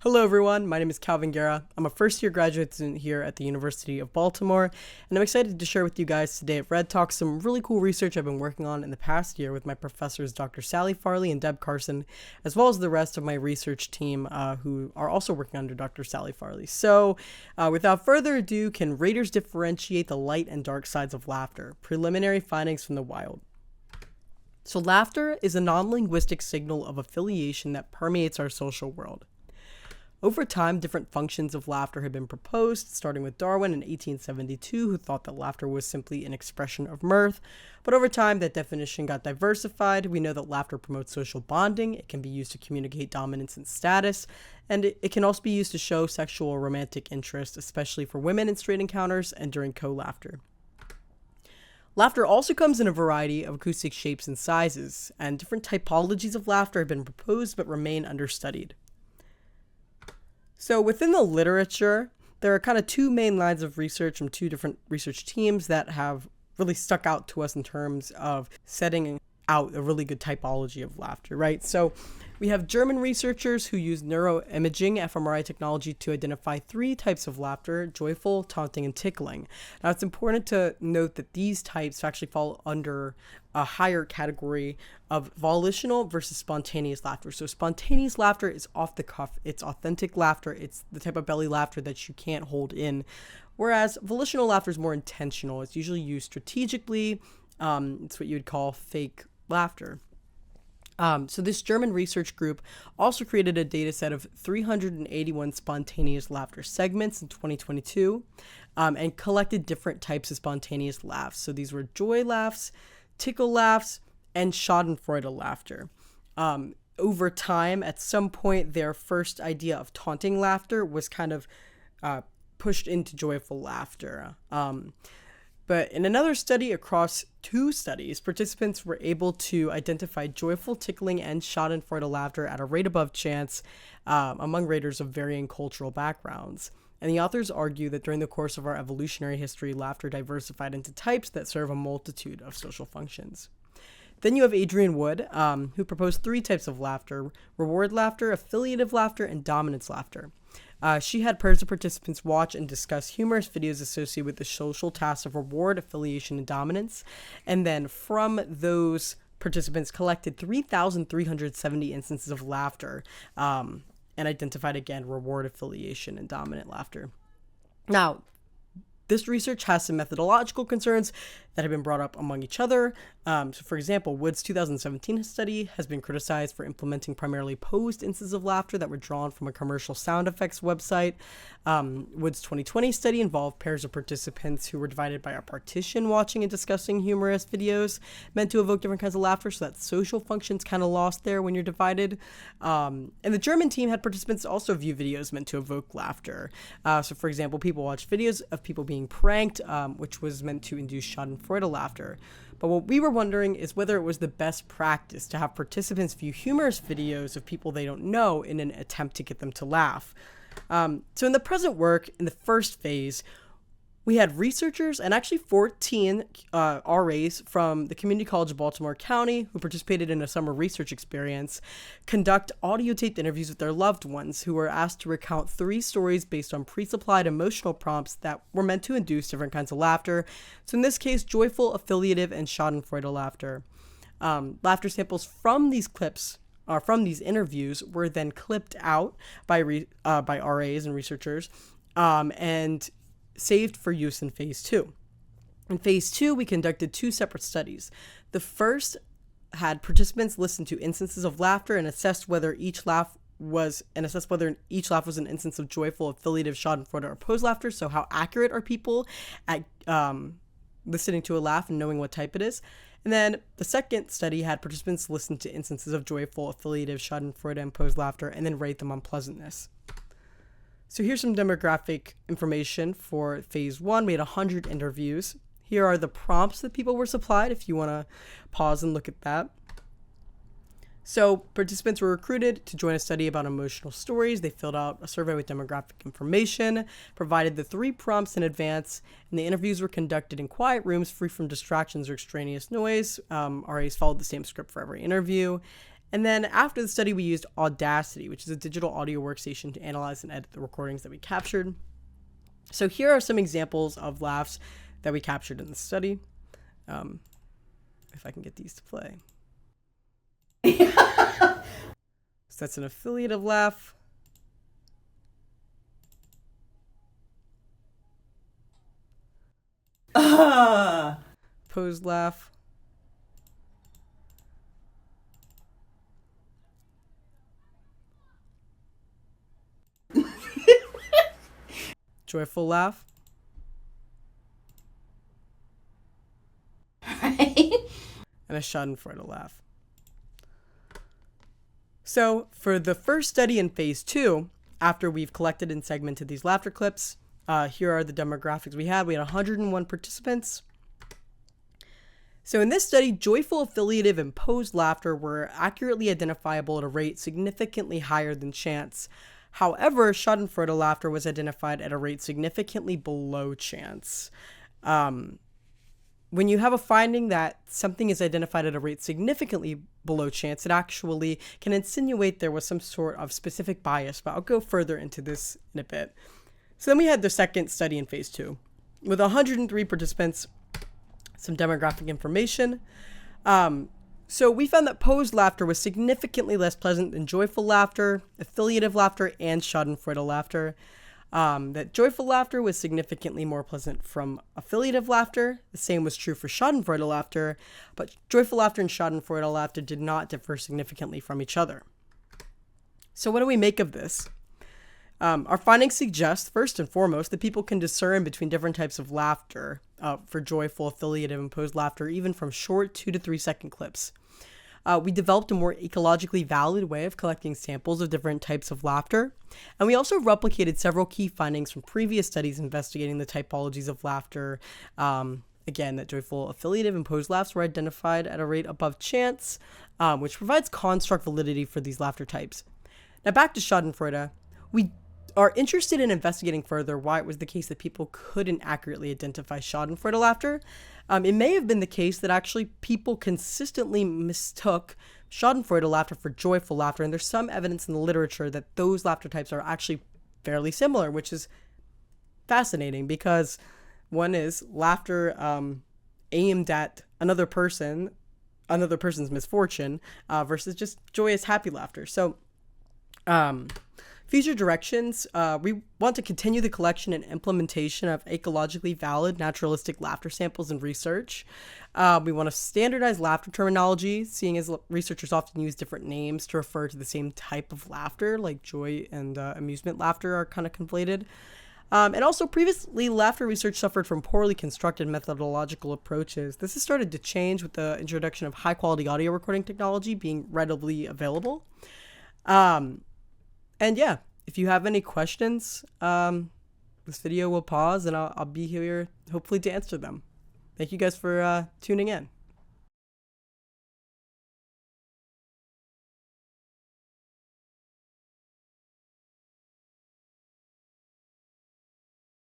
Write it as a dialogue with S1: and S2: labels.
S1: Hello everyone, my name is Calvin Guerra. I'm a first-year graduate student here at the University of Baltimore, and I'm excited to share with you guys today at Red Talk some really cool research I've been working on in the past year with my professors Dr. Sally Farley and Deb Carson, as well as the rest of my research team who are also working under Dr. Sally Farley. So, without further ado, can raters differentiate the light and dark sides of laughter? Preliminary findings from the wild. So laughter is a non-linguistic signal of affiliation that permeates our social world. Over time, different functions of laughter have been proposed, starting with Darwin in 1872, who thought that laughter was simply an expression of mirth. But over time, that definition got diversified. We know that laughter promotes social bonding. It can be used to communicate dominance and status, and it can also be used to show sexual or romantic interest, especially for women in straight encounters and during co-laughter. Laughter also comes in a variety of acoustic shapes and sizes, and different typologies of laughter have been proposed but remain understudied. So within the literature, there are kind of two main lines of research from two different research teams that have really stuck out to us in terms of setting out a really good typology of laughter, right? So we have German researchers who use neuroimaging fMRI technology to identify three types of laughter: joyful, taunting, and tickling. Now, it's important to note that these types actually fall under a higher category of volitional versus spontaneous laughter. So spontaneous laughter is off the cuff. It's authentic laughter. It's the type of belly laughter that you can't hold in. Whereas volitional laughter is more intentional. It's usually used strategically. It's what you would call fake laughter. So this German research group also created a data set of 381 spontaneous laughter segments in 2022 and collected different types of spontaneous laughs. So these were joy laughs, tickle laughs, and schadenfreude laughter. Over time, at some point, their first idea of taunting laughter was kind of pushed into joyful laughter. But in another study across two studies, participants were able to identify joyful, tickling, and schadenfreude laughter at a rate above chance among raters of varying cultural backgrounds. And the authors argue that during the course of our evolutionary history, laughter diversified into types that serve a multitude of social functions. Then you have Adrienne Wood, who proposed three types of laughter: reward laughter, affiliative laughter, and dominance laughter. She had pairs of participants watch and discuss humorous videos associated with the social tasks of reward, affiliation, and dominance. And then from those participants collected 3,370 instances of laughter and identified, again, reward, affiliation, and dominant laughter. Now, this research has some methodological concerns that have been brought up among each other. So for example, Wood's 2017 study has been criticized for implementing primarily posed instances of laughter that were drawn from a commercial sound effects website. Wood's 2020 study involved pairs of participants who were divided by a partition watching and discussing humorous videos meant to evoke different kinds of laughter, so that social function's kind of lost there when you're divided. And the German team had participants also view videos meant to evoke laughter. So for example, people watched videos of people being pranked, which was meant to induce schadenfreude laughter. But what we were wondering is whether it was the best practice to have participants view humorous videos of people they don't know in an attempt to get them to laugh. So in the present work, in the first phase, we had researchers and actually 14 RAs from the Community College of Baltimore County who participated in a summer research experience conduct audio-taped interviews with their loved ones who were asked to recount three stories based on pre-supplied emotional prompts that were meant to induce different kinds of laughter. So in this case, joyful, affiliative, and schadenfreude laughter. Laughter samples from these clips from these interviews were then clipped out by RAs and researchers and saved for use in phase 2. In phase 2, we conducted two separate studies. The first had participants listen to instances of laughter and assessed whether each laugh was an instance of joyful, affiliative, schadenfreude, or opposed laughter. So how accurate are people at listening to a laugh and knowing what type it is? And then the second study had participants listen to instances of joyful, affiliative, schadenfreude, and opposed laughter and then rate them on pleasantness. So here's some demographic information for phase 1. We had 100 interviews. Here are the prompts that people were supplied if you want to pause and look at that. So participants were recruited to join a study about emotional stories. They filled out a survey with demographic information, provided the 3 prompts in advance, and the interviews were conducted in quiet rooms free from distractions or extraneous noise. RAs followed the same script for every interview. And then after the study, we used Audacity, which is a digital audio workstation to analyze and edit the recordings that we captured. So here are some examples of laughs that we captured in the study. If I can get these to play. So that's an affiliative laugh. Posed laugh. Joyful laugh. And a schadenfreude laugh. So for the first study in phase 2, after we've collected and segmented these laughter clips, here are the demographics we had. We had 101 participants. So in this study, joyful, affiliative, and posed laughter were accurately identifiable at a rate significantly higher than chance. However, schadenfreude laughter was identified at a rate significantly below chance. When you have a finding that something is identified at a rate significantly below chance, it actually can insinuate there was some sort of specific bias, but I'll go further into this in a bit. So then we had the second study in phase 2 with 103 participants, some demographic information. So we found that posed laughter was significantly less pleasant than joyful laughter, affiliative laughter, and schadenfreude laughter. That joyful laughter was significantly more pleasant from affiliative laughter. The same was true for schadenfreude laughter, but joyful laughter and schadenfreude laughter did not differ significantly from each other. So what do we make of this? Our findings suggest, first and foremost, that people can discern between different types of laughter for joyful, affiliative, and posed laughter, even from short 2 to 3 second clips. We developed a more ecologically valid way of collecting samples of different types of laughter. And we also replicated several key findings from previous studies investigating the typologies of laughter. Again, that joyful, affiliative, and posed laughs were identified at a rate above chance, which provides construct validity for these laughter types. Now back to schadenfreude. We are interested in investigating further why it was the case that people couldn't accurately identify schadenfreude laughter. It may have been the case that actually people consistently mistook schadenfreude laughter for joyful laughter, and there's some evidence in the literature that those laughter types are actually fairly similar, which is fascinating because one is laughter aimed at another person's misfortune versus just joyous, happy laughter. So, future directions, we want to continue the collection and implementation of ecologically valid naturalistic laughter samples in research. We want to standardize laughter terminology, seeing as researchers often use different names to refer to the same type of laughter, like joy and amusement laughter are kind of conflated. And also previously, laughter research suffered from poorly constructed methodological approaches. This has started to change with the introduction of high-quality audio recording technology being readily available. And yeah, if you have any questions, this video will pause and I'll be here hopefully to answer them. Thank you guys for tuning in.